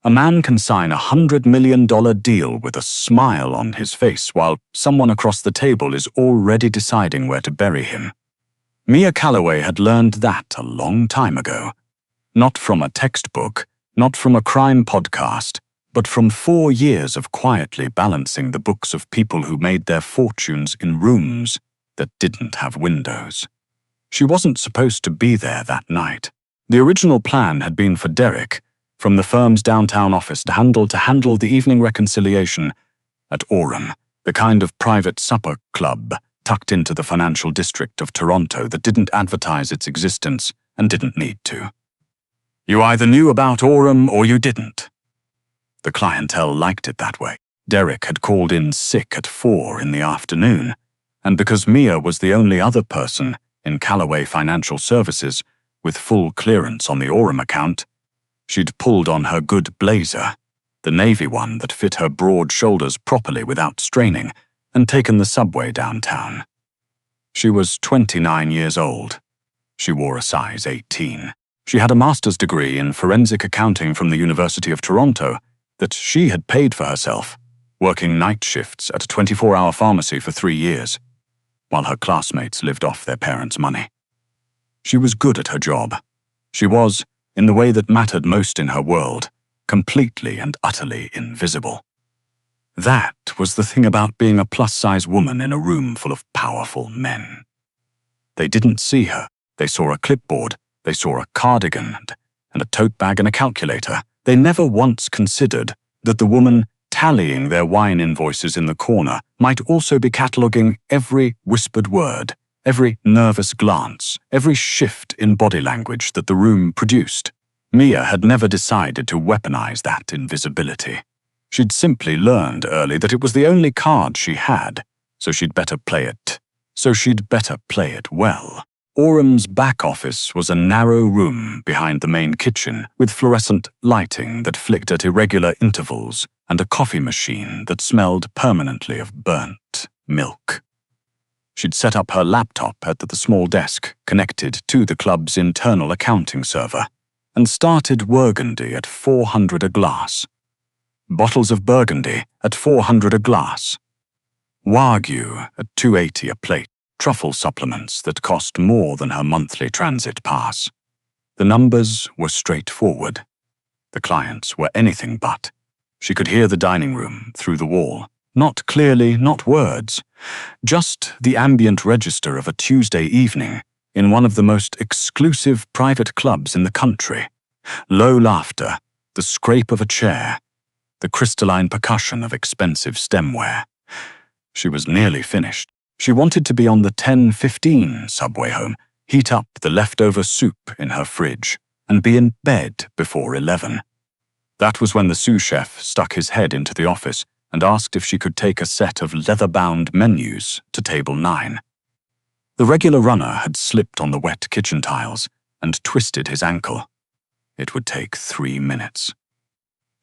A man can sign $100 million deal with a smile on his face while someone across the table is already deciding where to bury him. Mia Calloway had learned that a long time ago. Not from a textbook, not from a crime podcast, but from 4 years of quietly balancing the books of people who made their fortunes in rooms that didn't have windows. She wasn't supposed to be there that night. The original plan had been for Derek, from the firm's downtown office, to handle the evening reconciliation at Aurum, the kind of private supper club tucked into the financial district of Toronto that didn't advertise its existence and didn't need to. You either knew about Aurum or you didn't. The clientele liked it that way. Derek had called in sick at 4 in the afternoon, and because Mia was the only other person in Calloway Financial Services with full clearance on the Aurum account, she'd pulled on her good blazer, the navy one that fit her broad shoulders properly without straining, and taken the subway downtown. She was 29 years old. She wore a size 18. She had a master's degree in forensic accounting from the University of Toronto that she had paid for herself, working night shifts at a 24-hour pharmacy for 3 years, while her classmates lived off their parents' money. She was good at her job. She was, in the way that mattered most in her world, completely and utterly invisible. That was the thing about being a plus-size woman in a room full of powerful men. They didn't see her. They saw a clipboard, they saw a cardigan, and a tote bag and a calculator. They never once considered that the woman tallying their wine invoices in the corner might also be cataloguing every whispered word, every nervous glance, every shift in body language that the room produced. Mia had never decided to weaponize that invisibility. She'd simply learned early that it was the only card she had, so she'd better play it well. Aurum's back office was a narrow room behind the main kitchen with fluorescent lighting that flicked at irregular intervals and a coffee machine that smelled permanently of burnt milk. She'd set up her laptop at the small desk connected to the club's internal accounting server and started Burgundy at $400 a glass. Bottles of Burgundy at $400 a glass. Wagyu at $280 a plate. Truffle supplements that cost more than her monthly transit pass. The numbers were straightforward. The clients were anything but. She could hear the dining room through the wall. Not clearly, not words. Just the ambient register of a Tuesday evening in one of the most exclusive private clubs in the country. Low laughter, the scrape of a chair, the crystalline percussion of expensive stemware. She was nearly finished. She wanted to be on the 10:15 subway home, heat up the leftover soup in her fridge, and be in bed before 11. That was when the sous chef stuck his head into the office and asked if she could take a set of leather-bound menus to table 9. The regular runner had slipped on the wet kitchen tiles and twisted his ankle. It would take 3 minutes.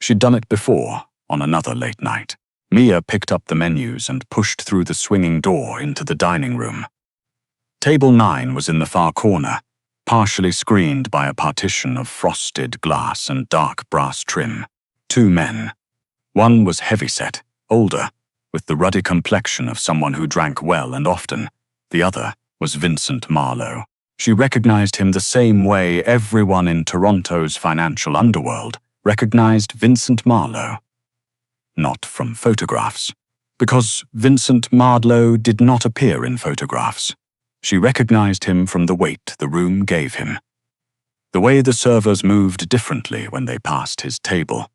She'd done it before, on another late night. Mia picked up the menus and pushed through the swinging door into the dining room. Table 9 was in the far corner, partially screened by a partition of frosted glass and dark brass trim. 2 men. One was heavyset, older, with the ruddy complexion of someone who drank well and often. The other was Vincent Marlowe. She recognized him the same way everyone in Toronto's financial underworld recognized Vincent Marlowe. Not from photographs, because Vincent Marlowe did not appear in photographs. She recognized him from the weight the room gave him. The way the servers moved differently when they passed his table.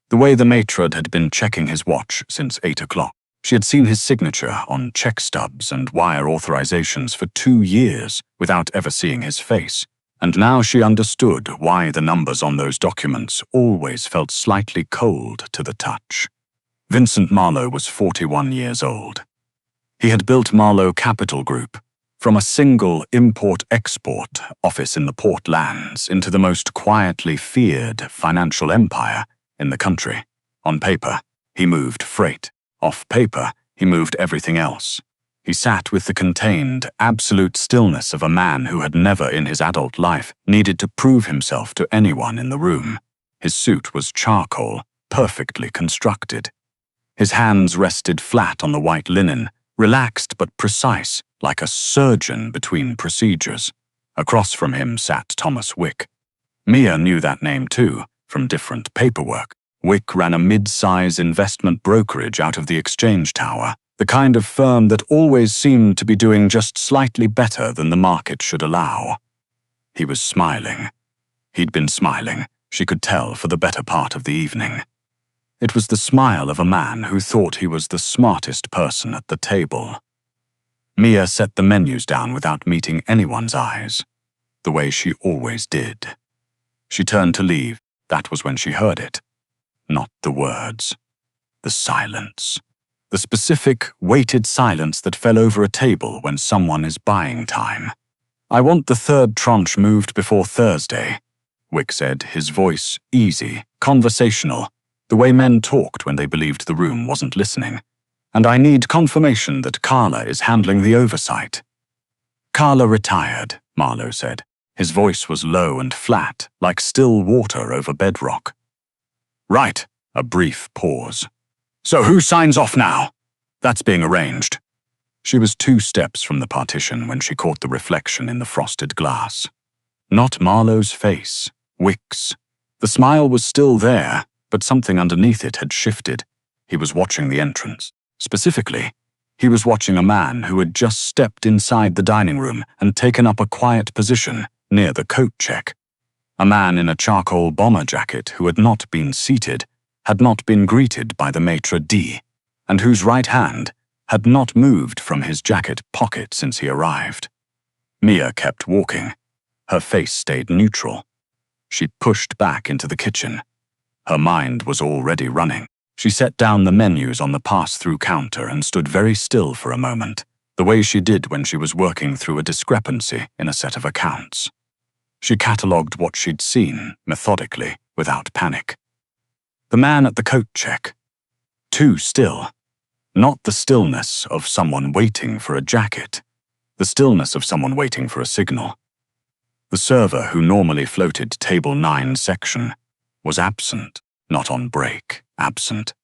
The way the maitre had been checking his watch since 8 o'clock. She had seen his signature on check stubs and wire authorizations for 2 years without ever seeing his face. And now she understood why the numbers on those documents always felt slightly cold to the touch. Vincent Marlowe was 41 years old. He had built Marlowe Capital Group from a single import-export office in the Port Lands into the most quietly feared financial empire in the country. On paper, he moved freight. Off paper, he moved everything else. He sat with the contained, absolute stillness of a man who had never in his adult life needed to prove himself to anyone in the room. His suit was charcoal, perfectly constructed. His hands rested flat on the white linen, relaxed but precise, like a surgeon between procedures. Across from him sat Thomas Wick. Mia knew that name too, from different paperwork. Wick ran a mid-size investment brokerage out of the Exchange Tower, the kind of firm that always seemed to be doing just slightly better than the market should allow. He was smiling. He'd been smiling, she could tell, for the better part of the evening. It was the smile of a man who thought he was the smartest person at the table. Mia set the menus down without meeting anyone's eyes, the way she always did. She turned to leave. That was when she heard it. Not the words. The silence. The specific, weighted silence that fell over a table when someone is buying time. "I want the third tranche moved before Thursday," Wick said, his voice easy, conversational, the way men talked when they believed the room wasn't listening. "And I need confirmation that Carla is handling the oversight." "Carla retired," Marlowe said. His voice was low and flat, like still water over bedrock. "Right," a brief pause. "So who signs off now?" "That's being arranged." She was 2 steps from the partition when she caught the reflection in the frosted glass. Not Marlowe's face, Wick's. The smile was still there, but something underneath it had shifted. He was watching the entrance. Specifically, he was watching a man who had just stepped inside the dining room and taken up a quiet position near the coat check. A man in a charcoal bomber jacket who had not been seated, had not been greeted by the maitre d', and whose right hand had not moved from his jacket pocket since he arrived. Mia kept walking. Her face stayed neutral. She pushed back into the kitchen. Her mind was already running. She set down the menus on the pass-through counter and stood very still for a moment, the way she did when she was working through a discrepancy in a set of accounts. She catalogued what she'd seen, methodically, without panic. The man at the coat check. Too still. Not the stillness of someone waiting for a jacket. The stillness of someone waiting for a signal. The server who normally floated Table 9 section was absent, not on break, absent.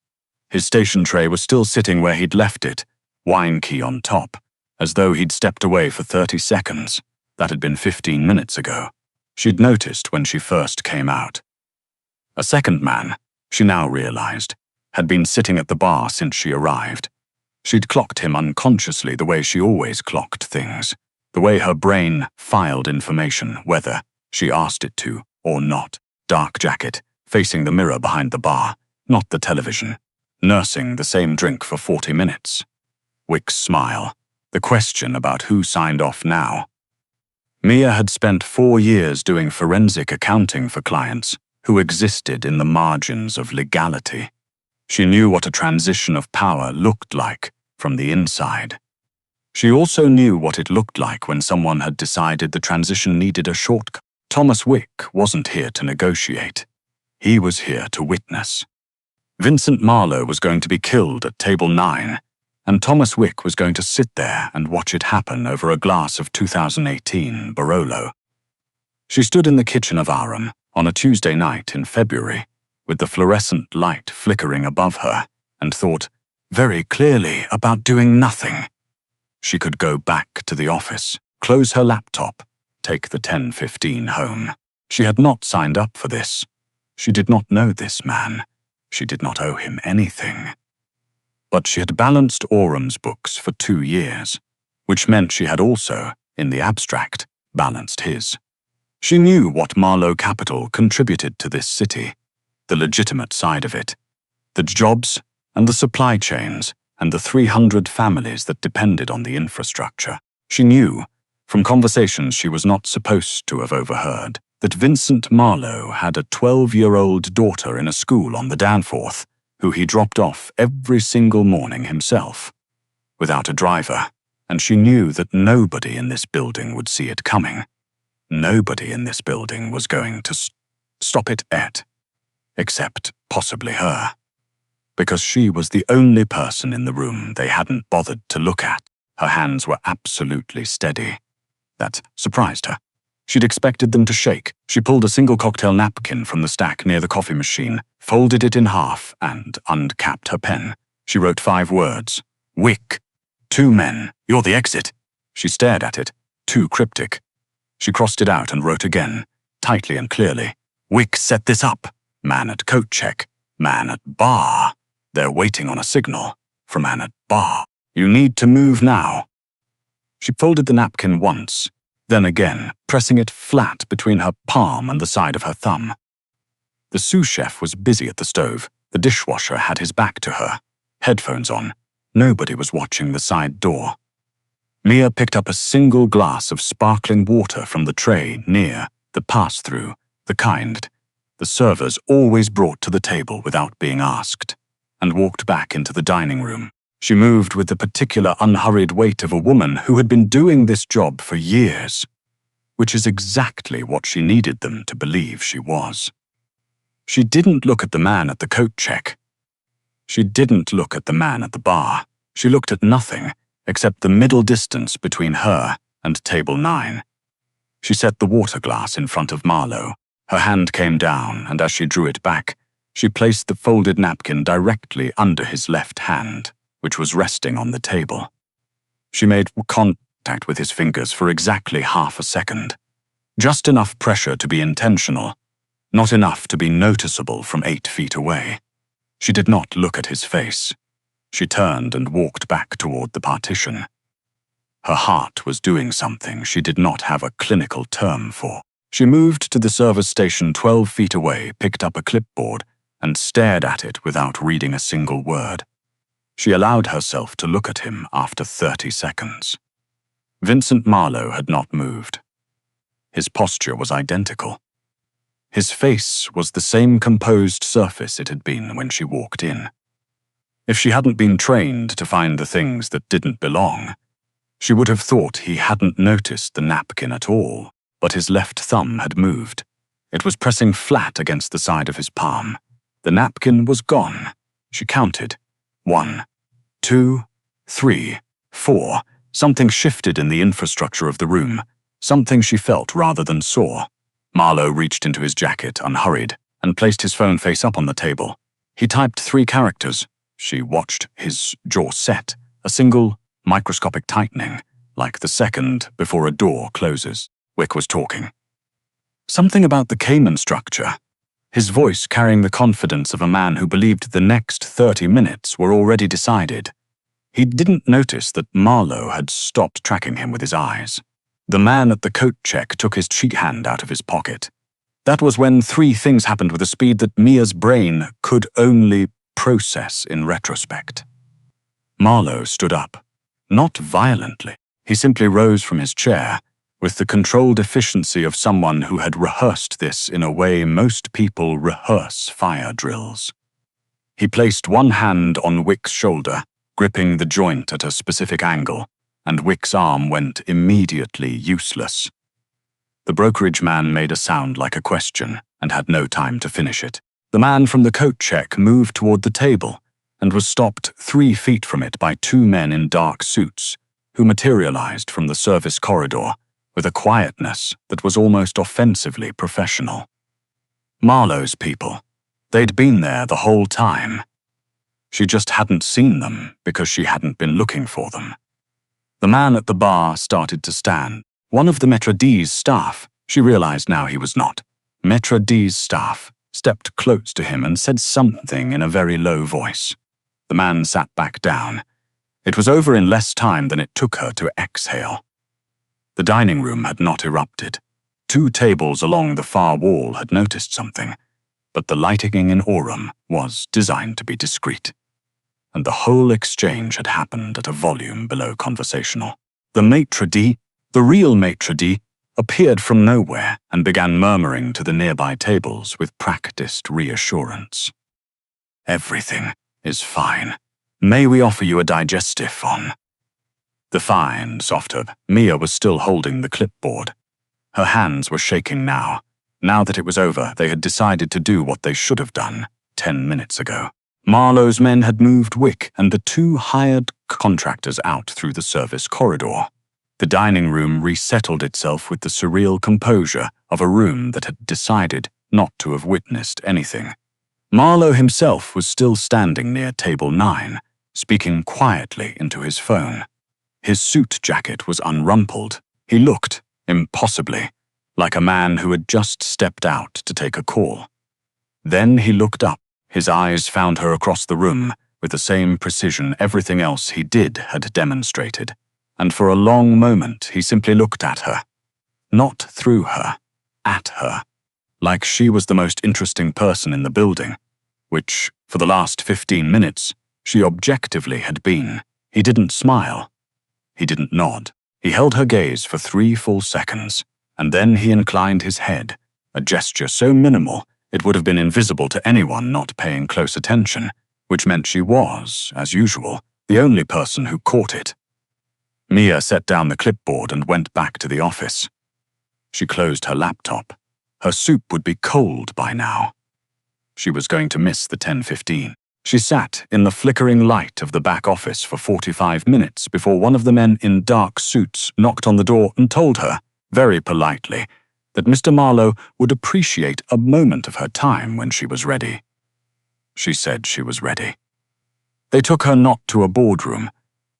His station tray was still sitting where he'd left it, wine key on top, as though he'd stepped away for 30 seconds. That had been 15 minutes ago. She'd noticed when she first came out. A second man, she now realized, had been sitting at the bar since she arrived. She'd clocked him unconsciously the way she always clocked things, the way her brain filed information, whether she asked it to or not. Dark jacket, facing the mirror behind the bar, not the television, nursing the same drink for 40 minutes. Wick's smile, the question about who signed off now. Mia had spent 4 years doing forensic accounting for clients who existed in the margins of legality. She knew what a transition of power looked like from the inside. She also knew what it looked like when someone had decided the transition needed a shortcut. Thomas Wick wasn't here to negotiate. He was here to witness. Vincent Marlowe was going to be killed at Table 9, and Thomas Wick was going to sit there and watch it happen over a glass of 2018 Barolo. She stood in the kitchen of Aram on a Tuesday night in February, with the fluorescent light flickering above her, and thought very clearly about doing nothing. She could go back to the office, close her laptop, take the 10:15 home. She had not signed up for this. She did not know this man. She did not owe him anything. But she had balanced Oram's books for 2 years, which meant she had also, in the abstract, balanced his. She knew what Marlowe Capital contributed to this city, the legitimate side of it, the jobs and the supply chains and the 300 families that depended on the infrastructure. She knew, from conversations she was not supposed to have overheard, that Vincent Marlowe had a 12-year-old daughter in a school on the Danforth, who he dropped off every single morning himself, without a driver, and she knew that nobody in this building would see it coming. Nobody in this building was going to stop it except possibly her, because she was the only person in the room they hadn't bothered to look at. Her hands were absolutely steady. That surprised her. She'd expected them to shake. She pulled a single cocktail napkin from the stack near the coffee machine, folded it in half, and uncapped her pen. She wrote 5 words. Wick. 2 men. You're the exit. She stared at it, too cryptic. She crossed it out and wrote again, tightly and clearly. Wick set this up. Man at coat check. Man at bar. They're waiting on a signal. For man at bar. You need to move now. She folded the napkin once, then again, pressing it flat between her palm and the side of her thumb. The sous chef was busy at the stove. The dishwasher had his back to her, headphones on. Nobody was watching the side door. Mia picked up a single glass of sparkling water from the tray near, the pass-through, the kind the servers always brought to the table without being asked, and walked back into the dining room. She moved with the particular unhurried weight of a woman who had been doing this job for years, which is exactly what she needed them to believe she was. She didn't look at the man at the coat check. She didn't look at the man at the bar. She looked at nothing except the middle distance between her and table 9. She set the water glass in front of Marlowe. Her hand came down, and as she drew it back, she placed the folded napkin directly under his left hand, which was resting on the table. She made contact with his fingers for exactly half a second. Just enough pressure to be intentional, not enough to be noticeable from 8 feet away. She did not look at his face. She turned and walked back toward the partition. Her heart was doing something she did not have a clinical term for. She moved to the service station 12 feet away, picked up a clipboard, and stared at it without reading a single word. She allowed herself to look at him after 30 seconds. Vincent Marlowe had not moved. His posture was identical. His face was the same composed surface it had been when she walked in. If she hadn't been trained to find the things that didn't belong, she would have thought he hadn't noticed the napkin at all, but his left thumb had moved. It was pressing flat against the side of his palm. The napkin was gone. She counted. 1, 2, 3, 4. Something shifted in the infrastructure of the room, something she felt rather than saw. Marlowe reached into his jacket, unhurried, and placed his phone face up on the table. He typed 3 characters. She watched his jaw set, a single, microscopic tightening, like the second before a door closes. Wick was talking. Something about the Cayman structure, his voice carrying the confidence of a man who believed the next 30 minutes were already decided. He didn't notice that Marlowe had stopped tracking him with his eyes. The man at the coat check took his cheek hand out of his pocket. That was when 3 things happened with a speed that Mia's brain could only process in retrospect. Marlowe stood up. Not violently. He simply rose from his chair, with the controlled efficiency of someone who had rehearsed this in a way most people rehearse fire drills. He placed one hand on Wick's shoulder, gripping the joint at a specific angle, and Wick's arm went immediately useless. The brokerage man made a sound like a question and had no time to finish it. The man from the coat check moved toward the table and was stopped 3 feet from it by 2 men in dark suits, who materialized from the service corridor with a quietness that was almost offensively professional. Marlowe's people. They'd been there the whole time. She just hadn't seen them because she hadn't been looking for them. The man at the bar started to stand. One of the Maître D's staff, she realized now he was not. Maître D's staff stepped close to him and said something in a very low voice. The man sat back down. It was over in less time than it took her to exhale. The dining room had not erupted. 2 tables along the far wall had noticed something, but the lighting in Aurum was designed to be discreet, and the whole exchange had happened at a volume below conversational. The Maître D, the real Maître D, appeared from nowhere and began murmuring to the nearby tables with practiced reassurance. Everything is fine. May we offer you a digestive on? The fine, softer, Mia was still holding the clipboard. Her hands were shaking now. Now that it was over, they had decided to do what they should have done 10 minutes ago. Marlowe's men had moved Wick and the 2 hired contractors out through the service corridor. The dining room resettled itself with the surreal composure of a room that had decided not to have witnessed anything. Marlowe himself was still standing near table 9, speaking quietly into his phone. His suit jacket was unrumpled. He looked, impossibly, like a man who had just stepped out to take a call. Then he looked up. His eyes found her across the room with the same precision everything else he did had demonstrated, and for a long moment he simply looked at her. Not through her, at her, like she was the most interesting person in the building, which, for the last 15 minutes, she objectively had been. He didn't smile. He didn't nod. He held her gaze for 3 full seconds, and then he inclined his head, a gesture so minimal it would have been invisible to anyone not paying close attention, which meant she was, as usual, the only person who caught it. Mia set down the clipboard and went back to the office. She closed her laptop. Her soup would be cold by now. She was going to miss the 10:15. She sat in the flickering light of the back office for 45 minutes before one of the men in dark suits knocked on the door and told her, very politely, that Mr. Marlowe would appreciate a moment of her time when she was ready. She said she was ready. They took her not to a boardroom,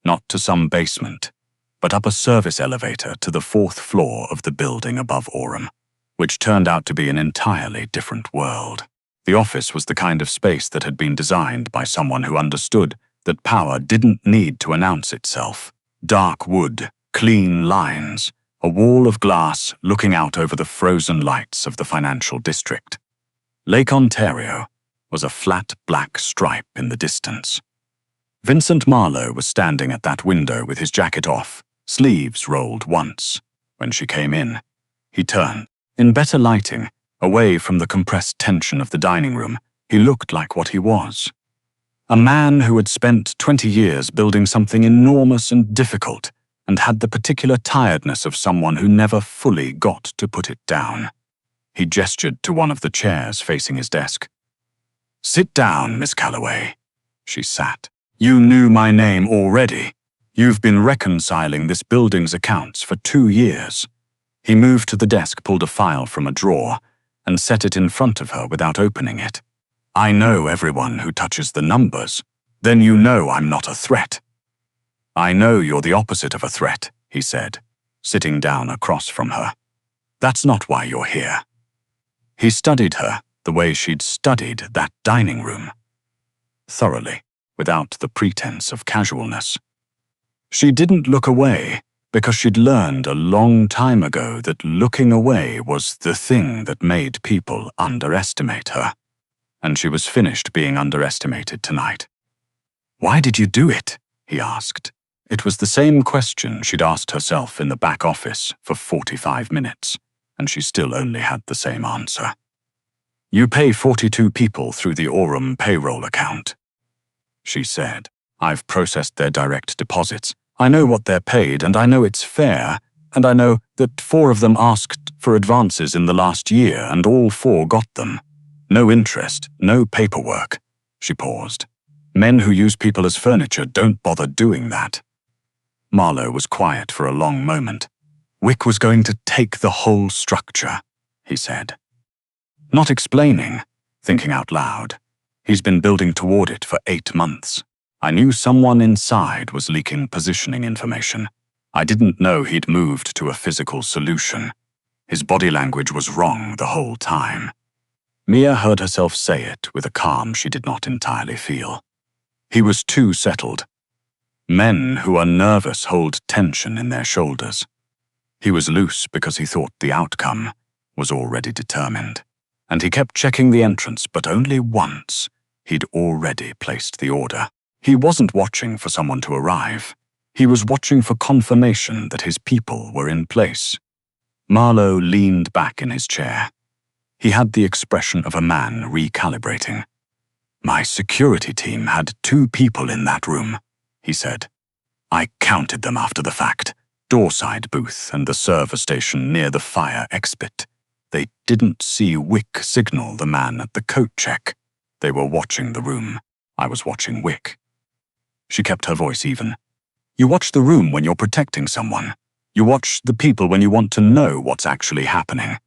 not to some basement, but up a service elevator to the 4th floor of the building above Orem, which turned out to be an entirely different world. The office was the kind of space that had been designed by someone who understood that power didn't need to announce itself. Dark wood, clean lines, a wall of glass looking out over the frozen lights of the financial district. Lake Ontario was a flat black stripe in the distance. Vincent Marlowe was standing at that window with his jacket off, sleeves rolled once. When she came in, he turned. In better lighting, away from the compressed tension of the dining room, he looked like what he was. A man who had spent 20 years building something enormous and difficult, and had the particular tiredness of someone who never fully got to put it down. He gestured to one of the chairs facing his desk. "Sit down, Miss Calloway." She sat. "You knew my name already. You've been reconciling this building's accounts for 2 years." He moved to the desk, pulled a file from a drawer, and set it in front of her without opening it. "I know everyone who touches the numbers. Then you know I'm not a threat." "I know you're the opposite of a threat," he said, sitting down across from her. "That's not why you're here." He studied her the way she'd studied that dining room. Thoroughly, without the pretense of casualness. She didn't look away because she'd learned a long time ago that looking away was the thing that made people underestimate her. And she was finished being underestimated tonight. "Why did you do it?" he asked. It was the same question she'd asked herself in the back office for 45 minutes, and she still only had the same answer. "You pay 42 people through the Orem payroll account," she said. "I've processed their direct deposits. I know what they're paid, and I know it's fair, and I know that 4 of them asked for advances in the last year, and all 4 got them. No interest, no paperwork." She paused. "Men who use people as furniture don't bother doing that." Marlowe was quiet for a long moment. "Wick was going to take the whole structure," he said. Not explaining, thinking out loud. "He's been building toward it for 8 months. I knew someone inside was leaking positioning information. I didn't know he'd moved to a physical solution. His body language was wrong the whole time." Mia heard herself say it with a calm she did not entirely feel. He was too settled. Men who are nervous hold tension in their shoulders. He was loose because he thought the outcome was already determined. And he kept checking the entrance, but only once. He'd already placed the order. He wasn't watching for someone to arrive. He was watching for confirmation that his people were in place. Marlowe leaned back in his chair. He had the expression of a man recalibrating. "My security team had 2 people in that room," he said. "I counted them after the fact. Doorside booth and the server station near the fire exit. They didn't see Wick signal the man at the coat check. They were watching the room. I was watching Wick." She kept her voice even. "You watch the room when you're protecting someone. You watch the people when you want to know what's actually happening."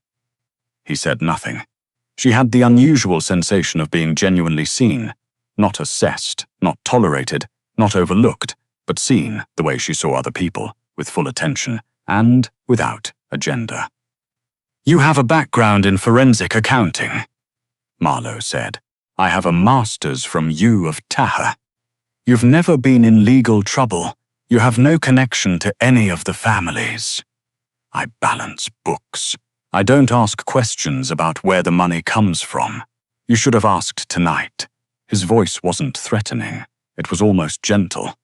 He said nothing. She had the unusual sensation of being genuinely seen, not assessed, not tolerated, not overlooked, but seen the way she saw other people, with full attention and without agenda. "You have a background in forensic accounting," Marlowe said. "I have a master's from U of Taha. You've never been in legal trouble. You have no connection to any of the families. I balance books. I don't ask questions about where the money comes from. You should have asked tonight." His voice wasn't threatening. It was almost gentle.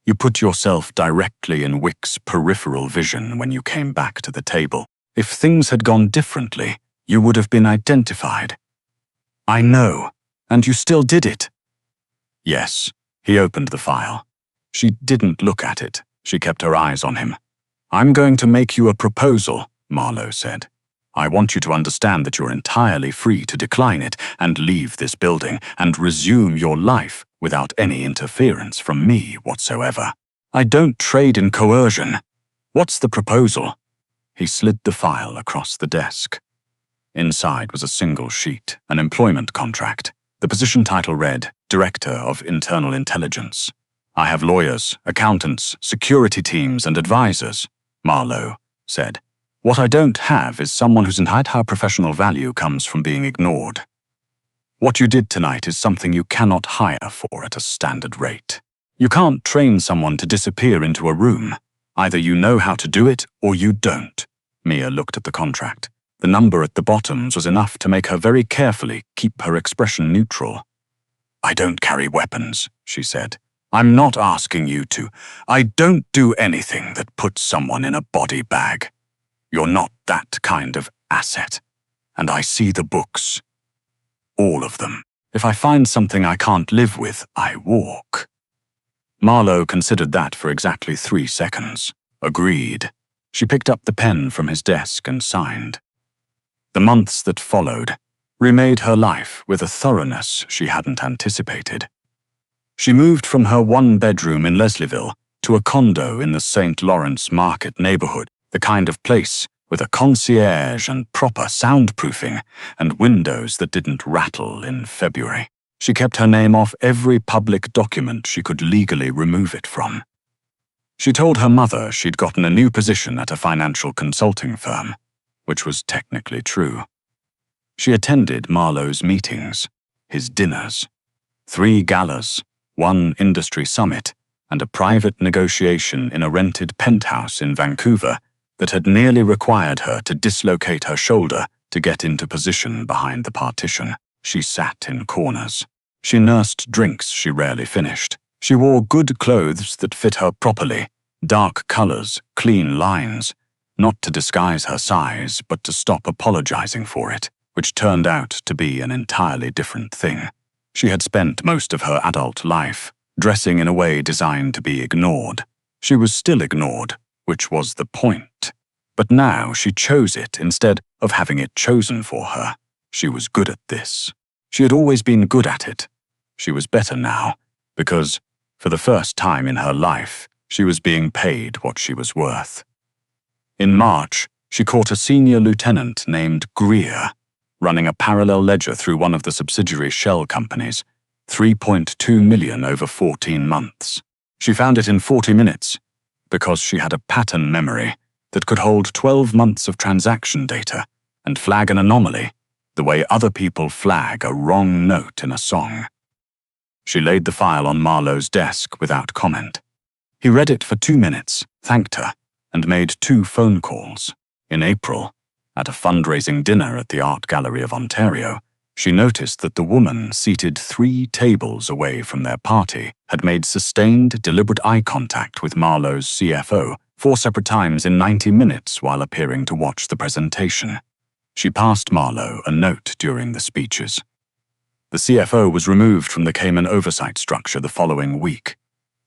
"You put yourself directly in Wick's peripheral vision when you came back to the table. If things had gone differently, you would have been identified." "I know, and you still did it." "Yes." He opened the file. She didn't look at it. She kept her eyes on him. "I'm going to make you a proposal," Marlowe said. "I want you to understand that you're entirely free to decline it and leave this building and resume your life without any interference from me whatsoever. I don't trade in coercion. What's the proposal?" He slid the file across the desk. Inside was a single sheet, an employment contract. The position title read, Director of Internal Intelligence. "I have lawyers, accountants, security teams, and advisors," Marlowe said. "What I don't have is someone whose entire professional value comes from being ignored. What you did tonight is something you cannot hire for at a standard rate. You can't train someone to disappear into a room. Either you know how to do it or you don't." Mia looked at the contract. The number at the bottoms was enough to make her very carefully keep her expression neutral. "I don't carry weapons," she said. "I'm not asking you to. I don't do anything that puts someone in a body bag. You're not that kind of asset. And I see the books. All of them. If I find something I can't live with, I walk." Marlowe considered that for exactly 3 seconds. Agreed. She picked up the pen from his desk and signed. The months that followed remade her life with a thoroughness she hadn't anticipated. She moved from her one-bedroom in Leslieville to a condo in the St. Lawrence Market neighborhood, the kind of place with a concierge and proper soundproofing and windows that didn't rattle in February. She kept her name off every public document she could legally remove it from. She told her mother she'd gotten a new position at a financial consulting firm, which was technically true. She attended Marlowe's meetings, his dinners, 3 galas, 1 industry summit, and a private negotiation in a rented penthouse in Vancouver that had nearly required her to dislocate her shoulder to get into position behind the partition. She sat in corners. She nursed drinks she rarely finished. She wore good clothes that fit her properly, dark colors, clean lines, not to disguise her size, but to stop apologizing for it, which turned out to be an entirely different thing. She had spent most of her adult life dressing in a way designed to be ignored. She was still ignored, which was the point. But now she chose it instead of having it chosen for her. She was good at this. She had always been good at it. She was better now, because, for the first time in her life, she was being paid what she was worth. In March, she caught a senior lieutenant named Greer, running a parallel ledger through one of the subsidiary shell companies, $3.2 million over 14 months. She found it in 40 minutes, because she had a pattern memory that could hold 12 months of transaction data and flag an anomaly, the way other people flag a wrong note in a song. She laid the file on Marlowe's desk without comment. He read it for 2 minutes, thanked her, and made 2 phone calls. In April, at a fundraising dinner at the Art Gallery of Ontario, she noticed that the woman seated 3 tables away from their party had made sustained, deliberate eye contact with Marlowe's CFO 4 separate times in 90 minutes while appearing to watch the presentation. She passed Marlowe a note during the speeches. The CFO was removed from the Cayman oversight structure the following week.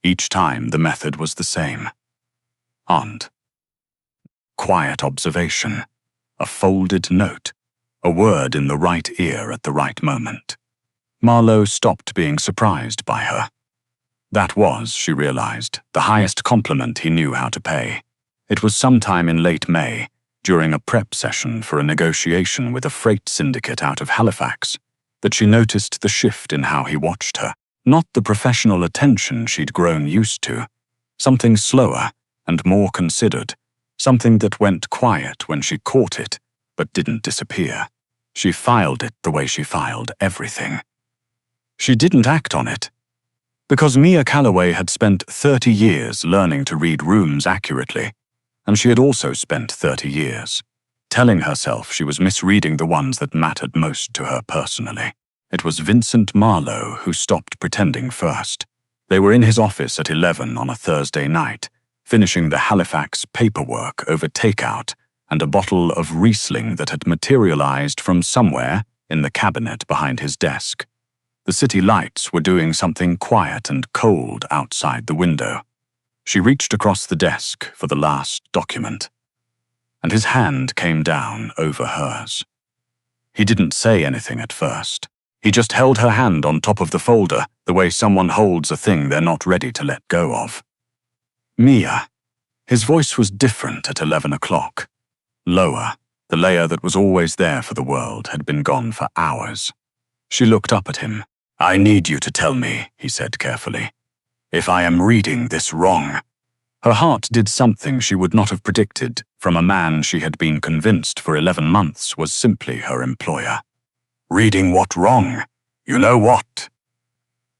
Each time the method was the same. And quiet observation, a folded note, a word in the right ear at the right moment. Marlowe stopped being surprised by her. That was, she realized, the highest compliment he knew how to pay. It was sometime in late May, during a prep session for a negotiation with a freight syndicate out of Halifax, that she noticed the shift in how he watched her. Not the professional attention she'd grown used to. Something slower and more considered. Something that went quiet when she caught it, but didn't disappear. She filed it the way she filed everything. She didn't act on it. Because Mia Calloway had spent 30 years learning to read rooms accurately, and she had also spent 30 years telling herself she was misreading the ones that mattered most to her personally. It was Vincent Marlowe who stopped pretending first. They were in his office at 11 on a Thursday night, finishing the Halifax paperwork over takeout and a bottle of Riesling that had materialized from somewhere in the cabinet behind his desk. The city lights were doing something quiet and cold outside the window. She reached across the desk for the last document, and his hand came down over hers. He didn't say anything at first. He just held her hand on top of the folder, the way someone holds a thing they're not ready to let go of. Mia. His voice was different at 11 o'clock. Lower, the layer that was always there for the world had been gone for hours. She looked up at him. "I need you to tell me," he said carefully, "if I am reading this wrong." Her heart did something she would not have predicted from a man she had been convinced for 11 months was simply her employer. "Reading what wrong? You know what?"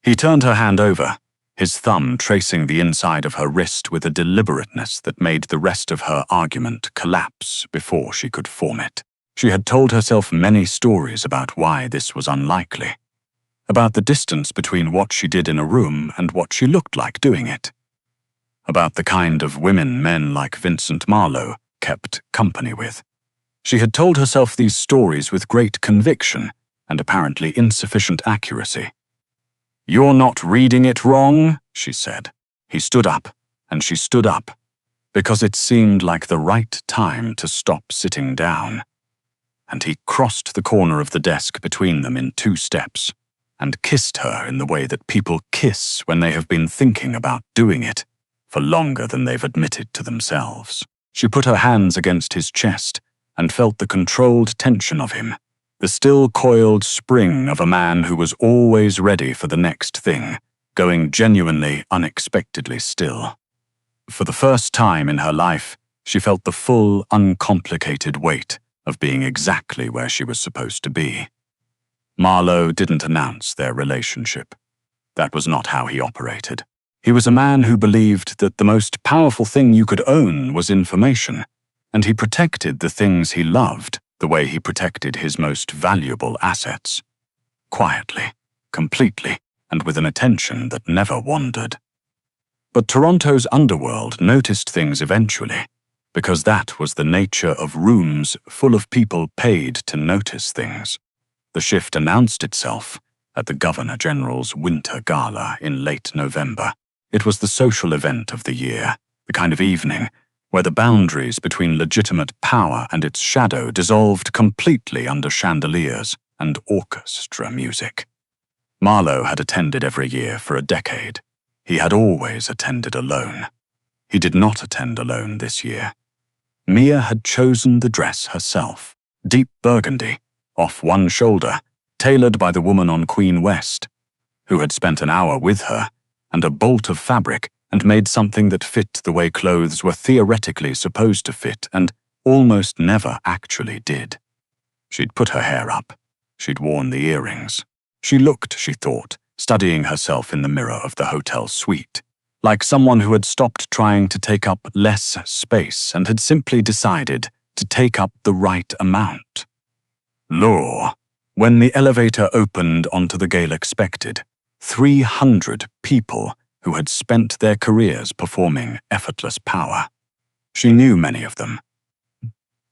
He turned her hand over, his thumb tracing the inside of her wrist with a deliberateness that made the rest of her argument collapse before she could form it. She had told herself many stories about why this was unlikely, about the distance between what she did in a room and what she looked like doing it, about the kind of women men like Vincent Marlowe kept company with. She had told herself these stories with great conviction and apparently insufficient accuracy. "You're not reading it wrong," she said. He stood up, and she stood up, because it seemed like the right time to stop sitting down. And he crossed the corner of the desk between them in 2 steps, and kissed her in the way that people kiss when they have been thinking about doing it for longer than they've admitted to themselves. She put her hands against his chest and felt the controlled tension of him, the still coiled spring of a man who was always ready for the next thing, going genuinely, unexpectedly still. For the first time in her life, she felt the full, uncomplicated weight of being exactly where she was supposed to be. Marlowe didn't announce their relationship. That was not how he operated. He was a man who believed that the most powerful thing you could own was information, and he protected the things he loved the way he protected his most valuable assets. Quietly, completely, and with an attention that never wandered. But Toronto's underworld noticed things eventually, because that was the nature of rooms full of people paid to notice things. The shift announced itself at the Governor General's Winter Gala in late November. It was the social event of the year, the kind of evening where the boundaries between legitimate power and its shadow dissolved completely under chandeliers and orchestra music. Marlowe had attended every year for a decade. He had always attended alone. He did not attend alone this year. Mia had chosen the dress herself, deep burgundy, off one shoulder, tailored by the woman on Queen West, who had spent an hour with her, and a bolt of fabric, and made something that fit the way clothes were theoretically supposed to fit and almost never actually did. She'd put her hair up. She'd worn the earrings. She looked, she thought, studying herself in the mirror of the hotel suite, like someone who had stopped trying to take up less space and had simply decided to take up the right amount. Lure. When the elevator opened onto the gale expected, 300 people who had spent their careers performing effortless power. She knew many of them.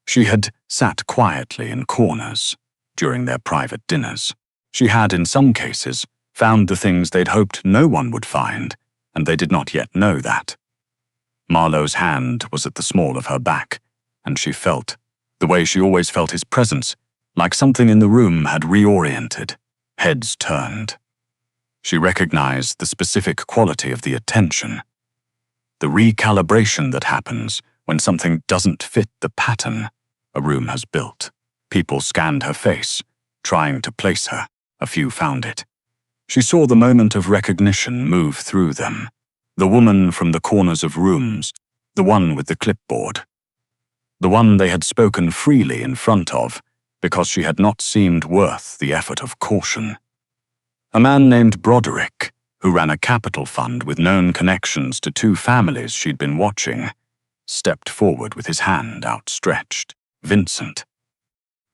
She had sat quietly in corners during their private dinners. She had, in some cases, found the things they'd hoped no one would find, and they did not yet know that. Marlowe's hand was at the small of her back, and she felt, the way she always felt his presence, like something in the room had reoriented, heads turned. She recognized the specific quality of the attention, the recalibration that happens when something doesn't fit the pattern a room has built. People scanned her face, trying to place her. A few found it. She saw the moment of recognition move through them. The woman from the corners of rooms, the one with the clipboard. The one they had spoken freely in front of, because she had not seemed worth the effort of caution. A man named Broderick, who ran a capital fund with known connections to two families she'd been watching, stepped forward with his hand outstretched. Vincent.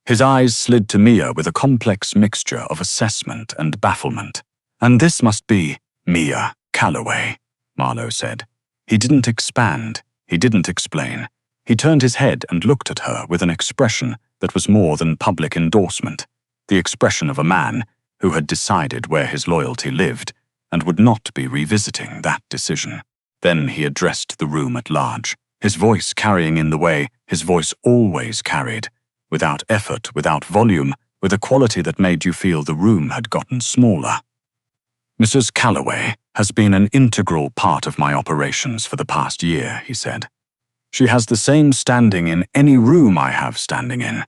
His eyes slid to Mia with a complex mixture of assessment and bafflement. "And this must be Mia Calloway," Marlowe said. He didn't expand. He didn't explain. He turned his head and looked at her with an expression that was more than public endorsement, the expression of a man who had decided where his loyalty lived and would not be revisiting that decision. Then he addressed the room at large, his voice carrying in the way his voice always carried, without effort, without volume, with a quality that made you feel the room had gotten smaller. "Mrs. Calloway has been an integral part of my operations for the past year," he said. "She has the same standing in any room I have standing in.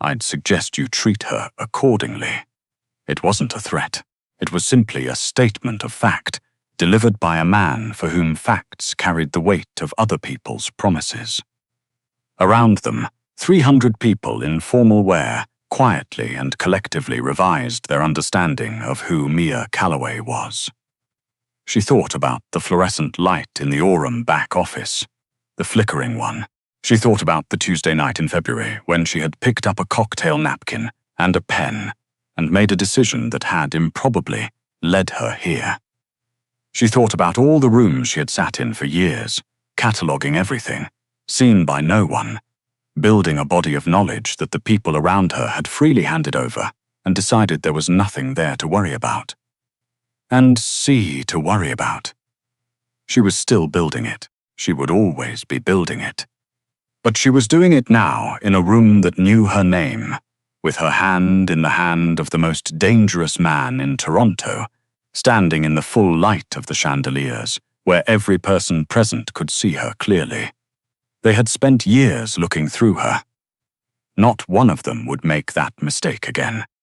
I'd suggest you treat her accordingly." It wasn't a threat. It was simply a statement of fact, delivered by a man for whom facts carried the weight of other people's promises. Around them, 300 people in formal wear quietly and collectively revised their understanding of who Mia Calloway was. She thought about the fluorescent light in the Orem back office, the flickering one. She thought about the Tuesday night in February when she had picked up a cocktail napkin and a pen and made a decision that had improbably led her here. She thought about all the rooms she had sat in for years, cataloguing everything, seen by no one, building a body of knowledge that the people around her had freely handed over and decided there was nothing there to worry about. And to worry about. She was still building it. She would always be building it. But she was doing it now in a room that knew her name, with her hand in the hand of the most dangerous man in Toronto, standing in the full light of the chandeliers, where every person present could see her clearly. They had spent years looking through her. Not one of them would make that mistake again.